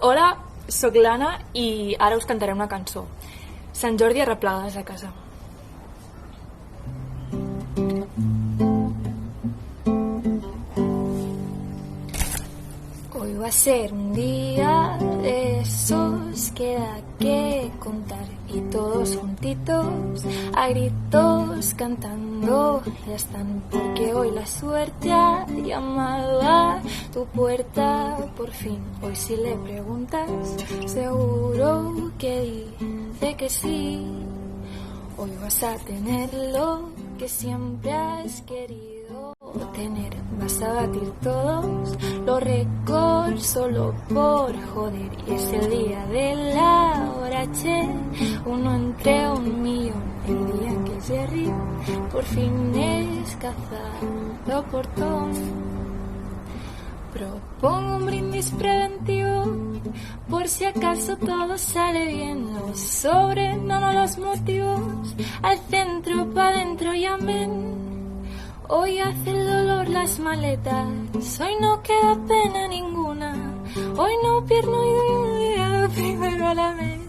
Hola, sóc l'Anna i ara us cantaré una cançó. Sant Jordi arreplegades a casa. Hoy va a ser un día de esos que da que contar y todos juntitos a gritos cantando ya están, porque hoy la suerte ha llamado a tu puerta por fin. Hoy si le preguntas seguro que dice que sí. Hoy vas a tener lo que siempre has querido tener. Vas a batir todos los récords solo por joder. Y es el día de la hora H, uno entre 1.000.000. El día que Jerry por fin es cazado por Tom. Propongo un brindis preventivo por si acaso todo sale bien. Los sobres, no los motivos. Al centro, pa' dentro y amén. Hoy hace el dolor las maletas. Hoy no queda pena ninguna. Hoy no pierdo idea, primero a la vez.